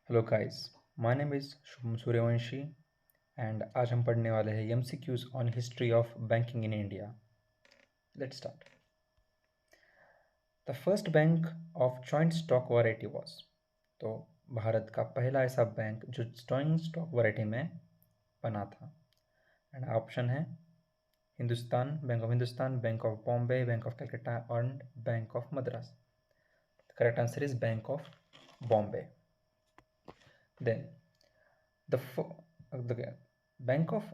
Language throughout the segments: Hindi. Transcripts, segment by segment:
Hello guys, my name is Shubham Suryavanshi and आज हम पढ़ने वाले हैं MCQs on history of banking in India. Let's start. The first bank of joint stock variety was, तो भारत का पहला ऐसा बैंक जो जॉइंट स्टॉक वैरायटी में बना था। एंड ऑप्शन है Hindustan, bank of Hindustan, bank of Bombay, bank of Calcutta and bank of Madras. The correct answer is bank of Bombay. Then the bank of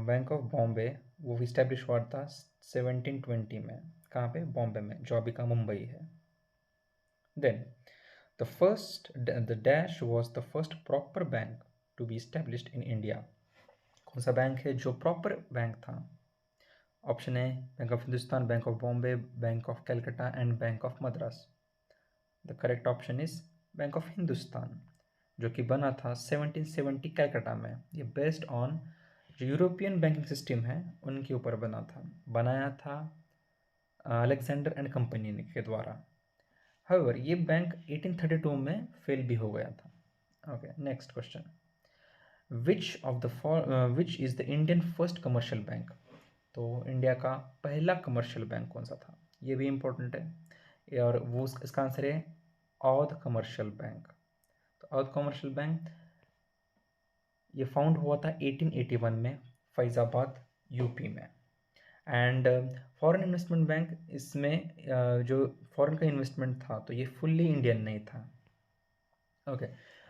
bank of Bombay वो इस्टेब्लिश हुआ था 1720 में। कहाँ पे? बॉम्बे में, जो अभी का मुंबई है। Then the dash was the first proper bank to be established in India. कौन सा बैंक है जो प्रॉपर बैंक था? ऑप्शन है bank of Hindustan, bank of Bombay, bank of Calcutta and bank of Madras. The correct option is bank of Hindustan, जो कि बना था 1770 कलकत्ता में। ये बेस्ड ऑन जो यूरोपियन बैंकिंग सिस्टम है उनके ऊपर बनाया था अलेक्जेंडर एंड कंपनी के द्वारा। हाउएवर ये बैंक 1832 में फेल भी हो गया था। Okay, next question. Which is the Indian first commercial bank? तो इंडिया का पहला कमर्शियल बैंक कौन सा था? ये भी इम्पोर्टेंट है और वो इसका आंसर है औध कमर्शियल बैंक। तो औध कमर्शियल बैंक ये फाउंड हुआ था 1881 में फैज़ाबाद यूपी में। एंड फॉरेन इन्वेस्टमेंट बैंक इसमें जो फॉरेन का इन्वेस्टमेंट था तो ये फुल्ली इंडियन नहीं था। ओके,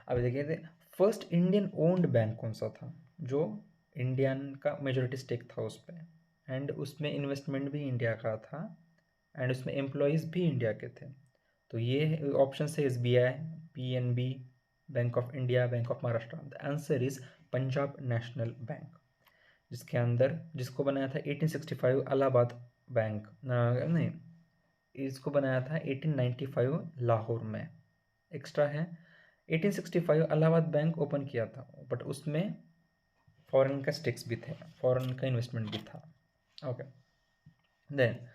अभी देखिए फर्स्ट इंडियन ओन्ड बैंक कौन सा था जो इंडियन का मेजोरिटी स्टेक था उस पर, एंड उसमें इन्वेस्टमेंट भी इंडिया का था एंड उसमें एम्प्लॉयज़ भी इंडिया के थे। तो ये ऑप्शन है SBI, PNB, bank of India, Bank of Maharashtra. The answer is Punjab National bank, जिसको बनाया था 1865 इलाहाबाद बैंक, नहीं, इसको बनाया था 1895 लाहौर में। एक्स्ट्रा है 1865 इलाहाबाद बैंक ओपन किया था, बट उसमें फॉरेन का स्टेक्स भी थे, फॉरेन का इन्वेस्टमेंट भी था। Okay, then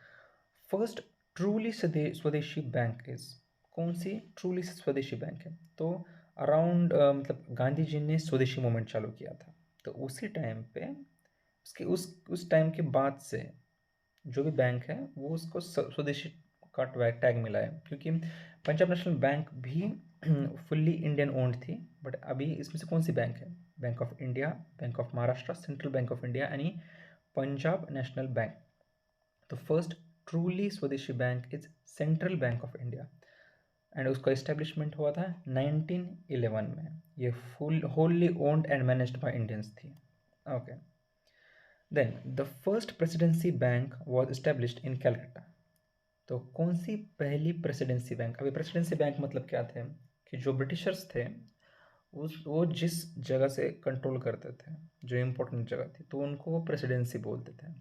first truly swadeshi bank is, कौन सी ट्रूली स्वदेशी बैंक है? तो अराउंड मतलब गांधी जी ने स्वदेशी मूवमेंट चालू किया था, तो उसी टाइम पे उसके उस टाइम के बाद से जो भी बैंक है वो उसको स्वदेशी का टैग मिला है, क्योंकि पंजाब नेशनल बैंक भी फुल्ली इंडियन ओन्ड थी। बट अभी इसमें से कौन सी बैंक है? Bank of India, Bank of Maharashtra, Central Bank of India यानी पंजाब नेशनल बैंक। तो first truly swadeshi bank is Central Bank of India and उसका इस्टेब्लिशमेंट हुआ था 1911 में। ये full wholly owned and managed by Indians थी। Okay, then the first presidency bank was established in Calcutta. तो कौन सी पहली प्रेसिडेंसी बैंक? अभी प्रेसिडेंसी बैंक मतलब क्या थे कि जो ब्रिटिशर्स थे वो जिस जगह से कंट्रोल करते थे, जो इम्पोर्टेंट जगह थी, तो उनको वो प्रेसिडेंसी बोलते थे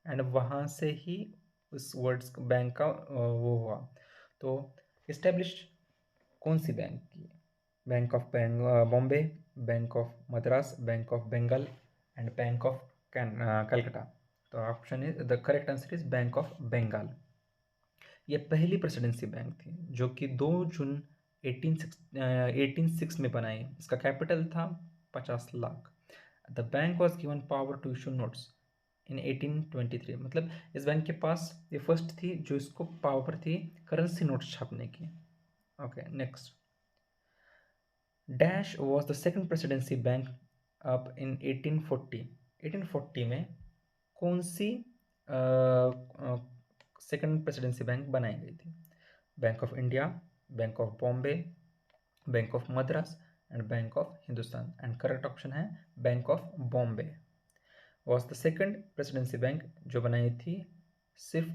एंड वहाँ से ही उस वर्ड्स बैंक का वो हुआ। तो इस्टेब्लिश कौन सी बैंक की? Bank of Bombay, bank of Madras, Bank of Bengal and bank of Calcutta. तो option is the correct answer is bank of Bengal. ये पहली प्रेसिडेंसी बैंक थी जो कि 2 जून 1806 में बनाई। इसका कैपिटल था 50 lakh. The bank was given power to issue notes in 1823। मतलब इस बैंक के पास ये फर्स्ट थी जो इसको पावर थी करेंसी नोट्स छापने की। Okay, next. Dash was the second presidency bank up in 1840। 1840 में कौन सी सेकंड प्रेसिडेंसी बैंक बनाई गई थी? Bank of India, Bank of Bombay, bank of Madras and bank of Hindustan. And correct option है bank of Bombay was the second presidency bank जो बनाई थी सिर्फ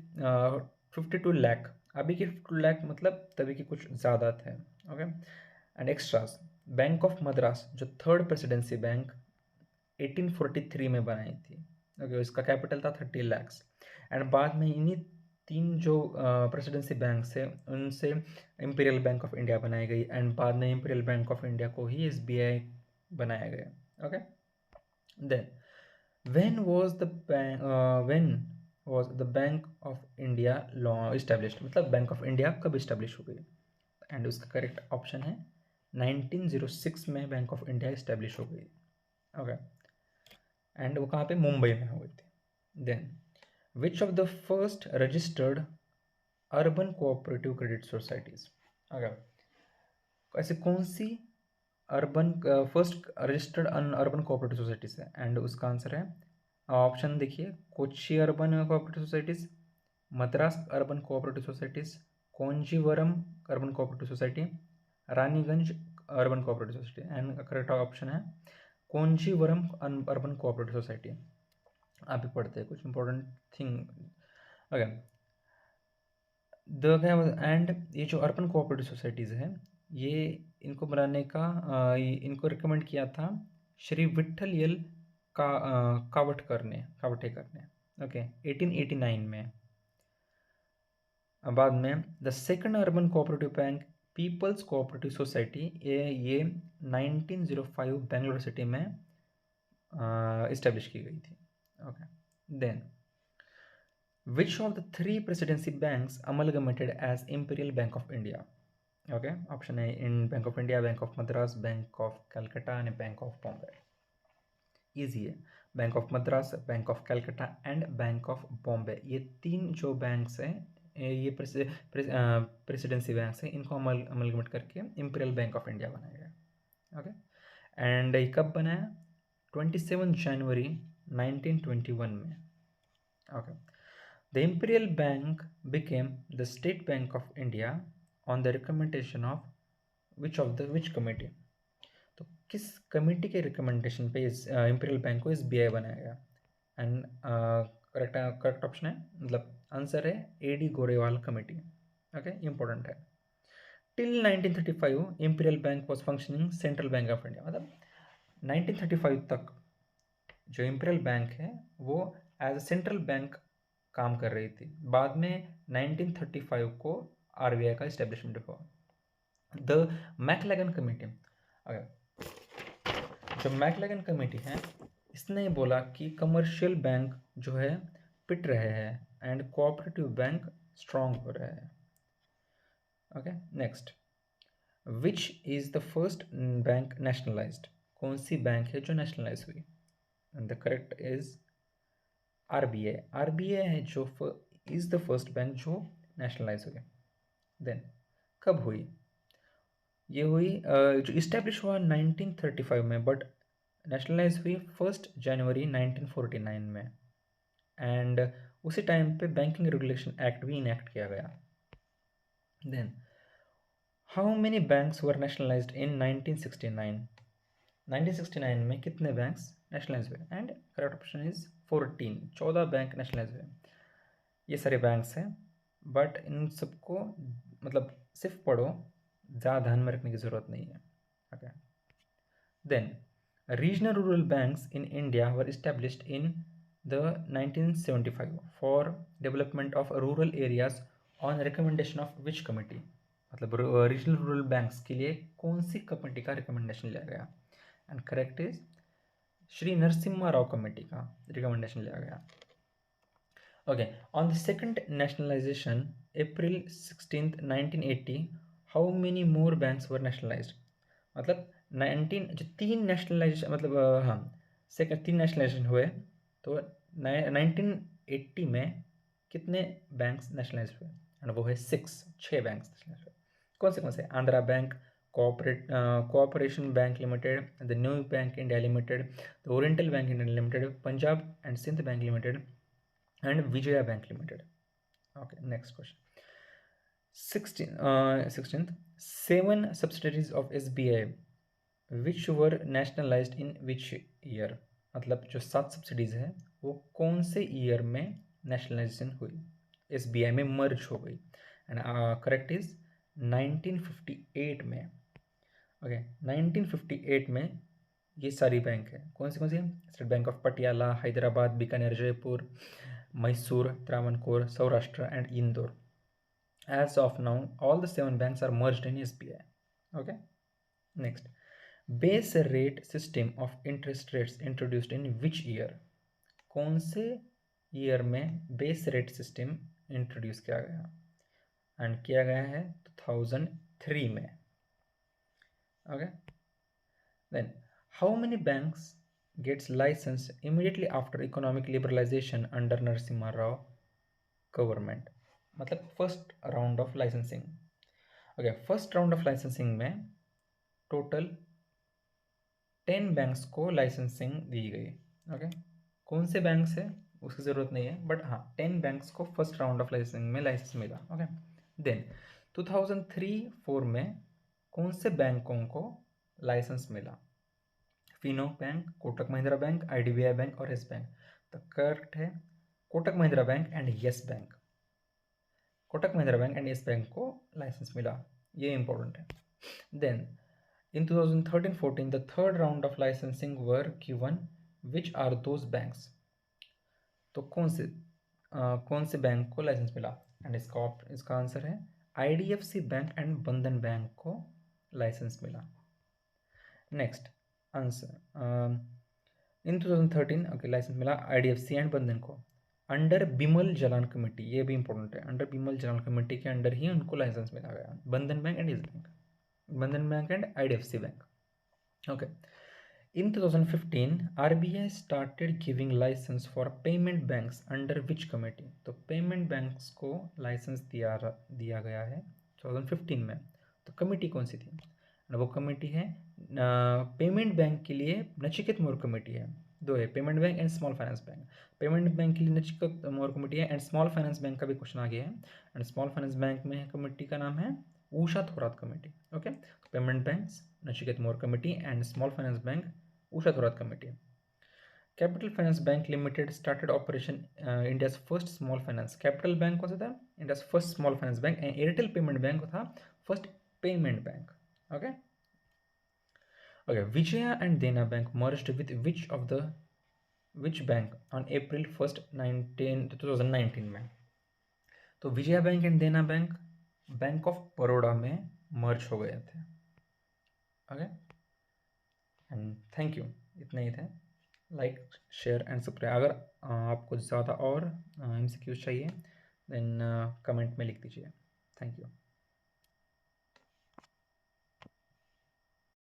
52 लाख। अभी के 52 लाख मतलब तभी के कुछ ज़्यादा थे। Okay, and extras bank of Madras जो थर्ड प्रेसिडेंसी बैंक 1843 में बनाई थी। ओके, इसका कैपिटल था 30 लैक्स एंड बाद में इन्हीं तीन जो प्रेसिडेंसी बैंक्स है उनसे इंपीरियल बैंक ऑफ इंडिया बनाई गई एंड बाद में इंपीरियल बैंक ऑफ इंडिया को ही SBI बनाया गया। Okay, then when was the bank of India law established? मतलब बैंक ऑफ इंडिया कब इस्टेब्लिश हो गई? एंड उसका करेक्ट ऑप्शन है 1906 में बैंक ऑफ इंडिया इस्टेब्लिश हो गई। ओके, एंड वो कहाँ पे, मुंबई में हो गई थी। Then which of the first registered urban cooperative credit societies, okay, ऐसे कौन सी urban first registered urban cooperative societies है, एंड उसका आंसर है, ऑप्शन देखिए, Kochi urban cooperative societies, Madras urban cooperative societies, Conjeevaram urban cooperative society, Raniganj urban cooperative society, and correct option है कॉन्जीवरम अर्बन कोऑपरेटिव सोसाइटी। आप भी पढ़ते हैं कुछ इंपॉर्टेंट थिंग। ओके, एंड ये जो अर्बन कोऑपरेटिव सोसाइटीज़ है, ये इनको बनाने का इनको रिकमेंड किया था श्री विट्ठल यल कावटकर ने। ओके, 1889 में। बाद में the second urban cooperative bank peoples cooperative society, ये 1905 बेंगलोर सिटी में इस्टेब्लिश की गई थी। Okay, then which of the three presidency banks amalgamated as Imperial Bank of India? Okay, option A in Bank of India, Bank of Madras, Bank of Calcutta and Bank of Bombay. Easy है, bank of Madras, Bank of Calcutta and bank of Bombay, ये तीन जो बैंक्स हैं, ये प्रेसिडेंसी बैंक्स हैं, इनको अमलगमेट करके इंपीरियल बैंक ऑफ इंडिया बनाया गया। ओके, एंड ये कब बनाया, 27 जनवरी 1921 में। Okay, the Imperial Bank became the State Bank of India on the recommendation of which committee? तो किस कमेटी के रिकमेंडेशन पे इस इंपीरियल बैंक को SBI बनाया गया? एंड करेक्ट ऑप्शन है, मतलब आंसर है AD गोरेवाल कमेटी। ओके, इंपॉर्टेंट है। Till 1935 imperial bank was functioning central Bank of India, मतलब 1935 तक जो इंपीरियल बैंक है वो एज अ सेंट्रल बैंक काम कर रही थी। बाद में 1935 को RBI का इस्टेब्लिशमेंट हुआ। द मैकलेगन कमेटी, जो मैकलेगन कमेटी है, इसने बोला कि कमर्शियल बैंक जो है पिट रहे हैं एंड कोऑपरेटिव बैंक स्ट्रांग हो रहे हैं। Okay, next, which is the first bank nationalised, कौन सी बैंक है जो नेशनलाइज हुई? And the correct is RBI। RBI है जो इज द फर्स्ट बैंक जो नेशनलाइज हुई। देन कब हुई? ये हुई जो इस्टेब्लिश हुआ 1935 में, बट नेशनलाइज हुई 1 जनवरी 1949 में, एंड उसी टाइम पे बैंकिंग रेगुलेशन एक्ट भी इनेक्ट किया गया। Then how many banks were nationalised in 1969? 1969 में कितने बैंक्स नेशनलाइज हुए? And correct option is 14 bank nationalise हुए। ये सारे बैंक्स हैं, बट इन सबको मतलब सिर्फ पढ़ो, ज़्यादा ध्यान में रखने की ज़रूरत नहीं है। Okay, then regional rural banks in India were established in the 1975 for development of rural areas on recommendation of which committee, मतलब रीजनल रूरल बैंक्स के लिए कौन सी कमेटी का रिकमेंडेशन लिया गया? And correct is Shri Narasimha Rao committee का रिकमेंडेशन लिया गया। Okay, on the second nationalization, April 16th 1980, how many more banks were nationalized? मतलब 19 जो तीन नेशनलाइजेशन, मतलब हाँ, सेकंड तीन नेशनलाइजेशन हुए, तो 1980 में कितने बैंक्स नेशनलाइज हुए? एंड वो है 6 बैंक्स नेशनलाइज हुए। कौन से? Andhra bank, cooperation bank limited, the new bank India limited, the oriental bank India limited, Punjab and Sindh bank limited, and Vijaya Bank Limited. Okay, next question. 16th, 7 subsidiaries of SBI which were nationalized in which year? मतलब जो 7 सब्सिडीज है वो कौन से ईयर में नेशनलाइजेशन हुई, SBI में मर्ज हो गई? एंड करेक्ट इज 1958 में। ओके, 1958 में ये सारी बैंक है। कौन सी? State Bank of Patiala, Hyderabad, Bikaner, Jaipur, Mysore, Travancore, Saurashtra and Indore. As of now, all the 7 banks are merged in SBI. Okay. Next, base rate system of interest rates introduced in which year? कौन से ईयर में बेस रेट सिस्टम इंट्रोड्यूस किया गया? एंड किया गया है 2003 में। Okay. Then how many banks gets licensed immediately after economic liberalization under Narasimha Rao government? मतलब first round of licensing. Okay, first round of licensing में टोटल 10 बैंक्स को लाइसेंसिंग दी गई. ओके, कौन से बैंक्स है उसकी ज़रूरत नहीं है, बट हाँ 10 बैंक्स को फर्स्ट राउंड ऑफ लाइसेंसिंग में लाइसेंस मिला. ओके. देन 2003-4 में कौन से बैंकों को लाइसेंस मिला? Fino bank, Kotak Mahindra bank, IDBI bank और येस बैंक. तो करेक्ट है Kotak Mahindra bank and yes bank. Kotak Mahindra bank and yes bank को लाइसेंस मिला, ये इंपॉर्टेंट है. Then in 2013-14 the third round of licensing were given. Which are those banks? तो कौन से बैंक को लाइसेंस मिला? एंड इसका आंसर है IDFC bank and Bandhan bank को लाइसेंस मिला. Next answer in 2013 okay licence मिला IDFC एंड बंधन को अंडर बिमल जलान कमेटी. ये भी इंपॉर्टेंट है, अंडर बिमल जलान कमेटी के अंडर ही उनको लाइसेंस मिला गया. बंधन बैंक एंड येस बैंक, बंधन bank and IDFC bank. Okay. In 2015, RBI started giving license for payment banks under which committee? तो पेमेंट बैंक्स को लाइसेंस दिया गया है 2015 में. तो कमेटी कौन सी थी? वो कमेटी है पेमेंट बैंक के लिए नचिकेत मोर कमेटी है. दो है, payment bank and small finance bank. Payment bank के लिए नचिकेत मोर कमेटी है एंड स्मॉल फाइनेंस बैंक का भी क्वेश्चन आ गया है. एंड स्मॉल फाइनेंस बैंक में कमेटी का नाम है Usha Thorat committee. Okay, payment banks Nachiket Mor committee and small finance bank Usha Thorat committee. Capital finance bank limited started operation India's first small finance. Capital bank कौन सा था? India's first small finance bank. And Airtel payment bank था first payment bank. Okay. Okay, Vijaya and Dena Bank merged with which bank on April 1st 2019 में? तो Vijaya Bank and Dena Bank Bank of Baroda में मर्ज हो गए थे. Okay, and thank you. इतने ही थे. Like, share and subscribe. अगर आपको ज़्यादा और MCQs चाहिए देन कमेंट में लिख दीजिए. Thank you.